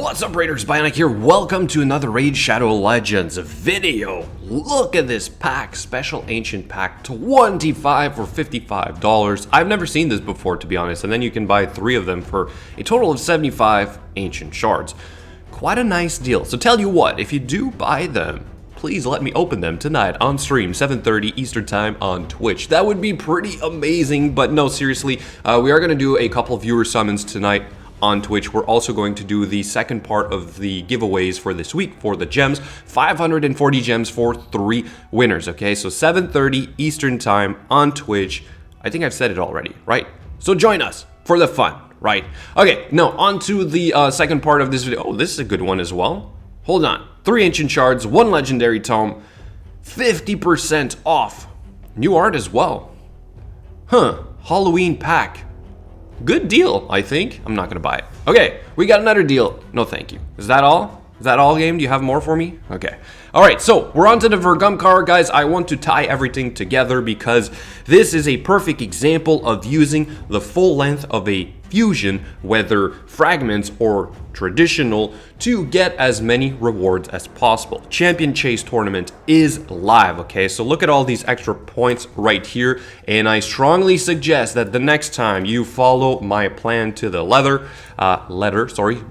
What's up, Raiders? Bionic here. Welcome to another Raid Shadow Legends video. Look at this pack, special ancient pack, 25 or $55. I've never seen this before, to be honest, and then you can buy 3 of them for a total of 75 ancient shards. Quite a nice deal. So tell you what, if you do buy them, please let me open them tonight on stream, 7:30 Eastern Time on Twitch. That would be pretty amazing, but no, seriously, we are going to do a couple of viewer summons tonight on Twitch. We're also going to do the second part of the giveaways for this week for the gems, 540 gems for 3 winners, okay? So 7:30 Eastern Time on Twitch. I think I've said it already, right? So join us for the fun, right? Okay, now on to the second part of this video. Oh, this is a good one as well. Hold on. 3 ancient shards, 1 legendary tome, 50% off. New art as well. Huh, Halloween pack. Good deal, I think. I'm not gonna buy it. Okay, we got another deal. No, thank you. Is that all? Is that all, game? Do you have more for me? Okay. All right, so we're on to the Vergum card, guys. I want to tie everything together because this is a perfect example of using the full length of a fusion, whether fragments or traditional, to get as many rewards as possible. Champion Chase Tournament is live, okay? So look at all these extra points right here, and I strongly suggest that the next time you follow my plan to the letter,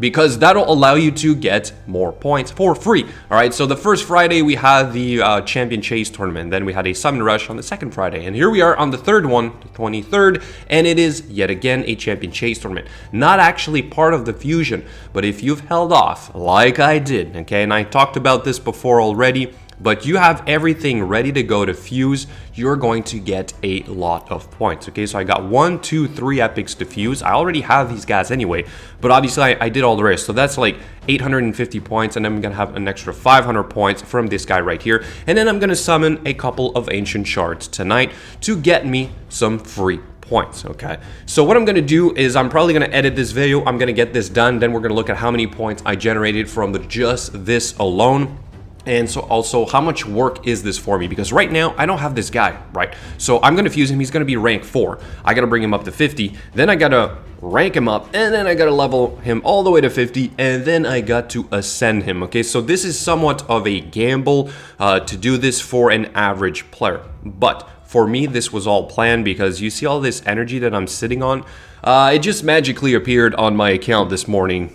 because that'll allow you to get more points for free. All right, so the first Friday we had the Champion Chase Tournament, then we had a Summon Rush on the second Friday, and here we are on the third one, the 23rd, and it is yet again a Champion Chase Tournament. Not actually part of the fusion, but if you've held off like I did, okay, and I talked about this before already, but you have everything ready to go to fuse, you're going to get a lot of points, okay? So I got 1, 2, 3 epics to fuse. I already have these guys anyway, but obviously I did all the rest. So that's like 850 points, and then I'm gonna have an extra 500 points from this guy right here. And then I'm gonna summon a couple of ancient shards tonight to get me some free points, okay? So what I'm gonna do is I'm probably gonna edit this video. I'm gonna get this done. Then we're gonna look at how many points I generated from just this alone. And so also, how much work is this for me? Because right now, I don't have this guy, right? So I'm gonna fuse him, he's gonna be rank 4. I gotta bring him up to 50, then I gotta rank him up, and then I gotta level him all the way to 50, and then I got to ascend him, okay? So this is somewhat of a gamble to do this for an average player. But for me, this was all planned because you see all this energy that I'm sitting on? It just magically appeared on my account this morning,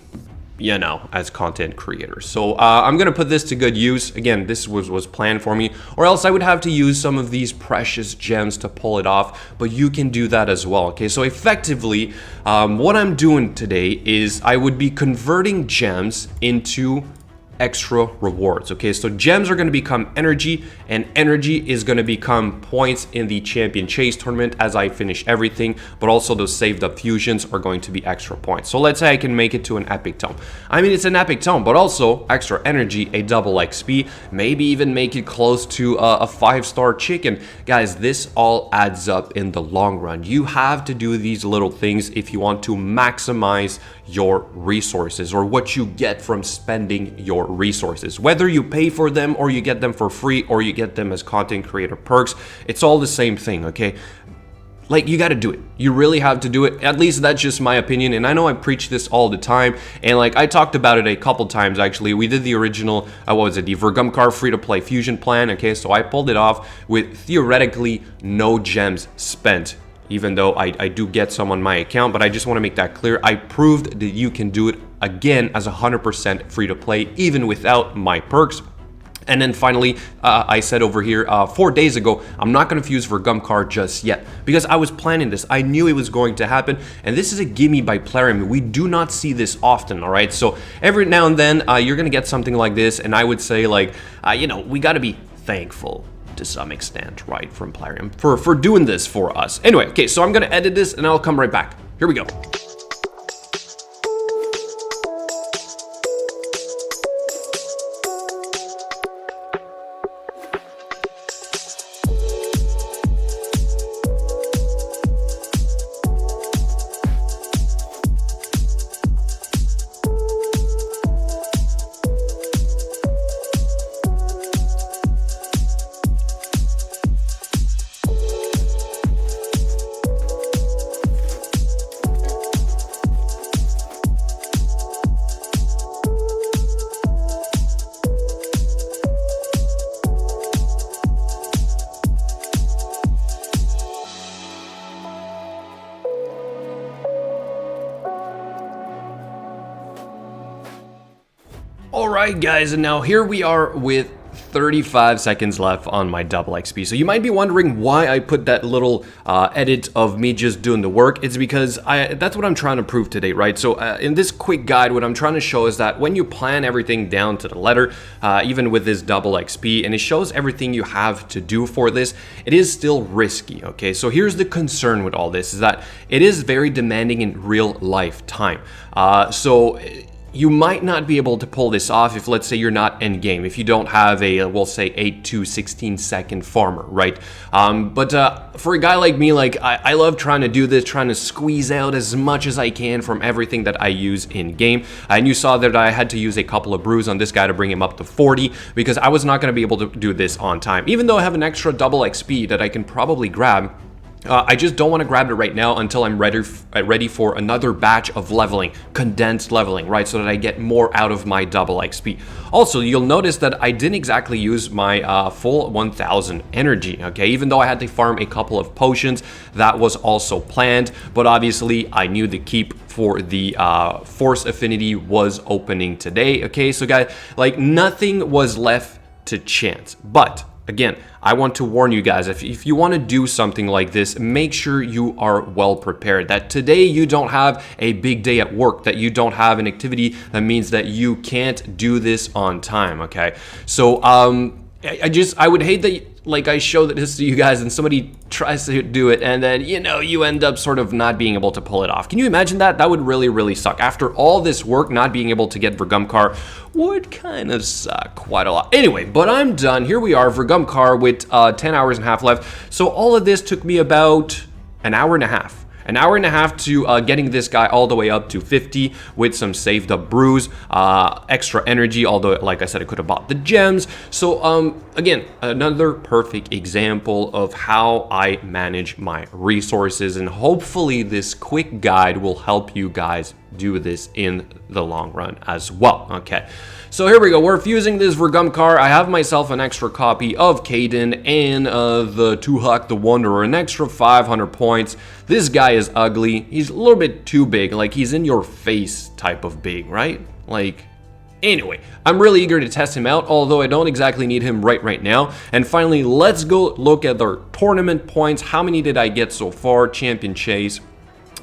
you know, as content creators. So I'm gonna put this to good use. Again, this was planned for me, or else I would have to use some of these precious gems to pull it off, but you can do that as well, okay? So effectively, what I'm doing today is I would be converting gems into extra rewards, okay? So gems are going to become energy, and energy is going to become points in the Champion Chase Tournament as I finish everything, but also those saved up fusions are going to be extra points. So let's say I can make it to an epic tome. I mean, it's an epic tome, but also extra energy, a double XP, maybe even make it close to a 5-star chicken. Guys, this all adds up in the long run. You have to do these little things if you want to maximize your resources, or what you get from spending your resources. Whether you pay for them, or you get them for free, or you get them as content creator perks, it's all the same thing, okay? Like, you got to do it. You really have to do it. At least that's just my opinion, and I know I preach this all the time, and like I talked about it a couple times actually. We did the original, what was it, the Vergum card free-to-play fusion plan, okay? So I pulled it off with theoretically no gems spent, even though I do get some on my account, but I just want to make that clear. I proved that you can do it again as 100% free to play, even without my perks. And then finally, I said over here 4 days ago, I'm not going to fuse Vergum card just yet, because I was planning this. I knew it was going to happen, and this is a gimme by Plarium. We do not see this often, all right? So every now and then, you're going to get something like this, and I would say, like, you know, we got to be thankful to some extent, right, from Plarium for doing this for us. Anyway, okay, so I'm gonna edit this and I'll come right back. Here we go. Alright guys, and now here we are with 35 seconds left on my double XP. So you might be wondering why I put that little edit of me just doing the work. It's because that's what I'm trying to prove today, right? So in this quick guide, what I'm trying to show is that when you plan everything down to the letter, even with this double XP, and it shows everything you have to do for this, it is still risky, okay? So here's the concern with all this, is that it is very demanding in real life time. So you might not be able to pull this off if, let's say, you're not end game, if you don't have a, we'll say, 8 to 16 second farmer, right? But for a guy like me, like I love trying to do this, trying to squeeze out as much as I can from everything that I use in game. And you saw that I had to use a couple of brews on this guy to bring him up to 40 because I was not going to be able to do this on time. Even though I have an extra double XP that I can probably grab, I just don't want to grab it right now until I'm ready for another batch of leveling, condensed leveling, right? So that I get more out of my double XP. Also, you'll notice that I didn't exactly use my full 1000 energy, okay? Even though I had to farm a couple of potions, that was also planned. But obviously, I knew the keep for the force affinity was opening today, okay? So guys, like nothing was left to chance. But again, I want to warn you guys, if you want to do something like this, make sure you are well prepared. That today you don't have a big day at work, that you don't have an activity that means that you can't do this on time, okay? So I would hate that, like, I show this to you guys and somebody tries to do it and then, you know, you end up sort of not being able to pull it off. Can you imagine that? That would really, really suck. After all this work, not being able to get Vergumcar would kind of suck quite a lot. Anyway, but I'm done. Here we are, Vergumcar with 10 hours and a half left. So all of this took me about an hour and a half. An hour and a half to getting this guy all the way up to 50 with some saved up brews, extra energy, although like I said, I could have bought the gems. So again, another perfect example of how I manage my resources, and hopefully this quick guide will help you guys do this in the long run as well. Okay, so here we go. We're fusing this Vergumcar. I have myself an extra copy of Caden and the Tuhak the Wanderer, an extra 500 points. This guy is ugly. He's a little bit too big, like he's in your face type of big, right? Like, anyway, I'm really eager to test him out, although I don't exactly need him right now. And finally, let's go look at their tournament points. How many did I get so far? Champion Chase.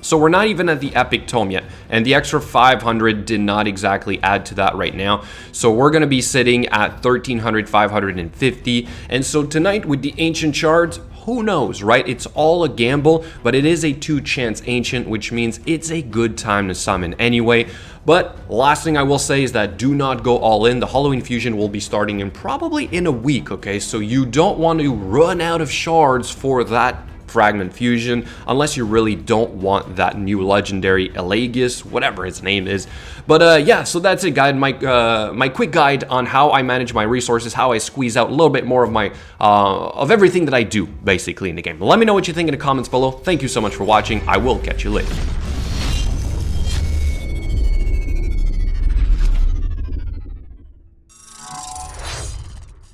So we're not even at the Epic Tome yet, and the extra 500 did not exactly add to that right now. So we're going to be sitting at 1300, 550. And so tonight with the Ancient Shards, who knows, right? It's all a gamble, but it is a 2-chance Ancient, which means it's a good time to summon anyway. But last thing I will say is that do not go all in. The Halloween Fusion will be starting in probably in a week, okay? So you don't want to run out of shards for that fragment fusion unless you really don't want that new legendary Elagus, whatever his name is. But yeah, so that's it, guys. My quick guide on how I manage my resources, how I squeeze out a little bit more of my of everything that I do basically in the game. Let me know what you think in the comments below. Thank you so much for watching. I will catch you later.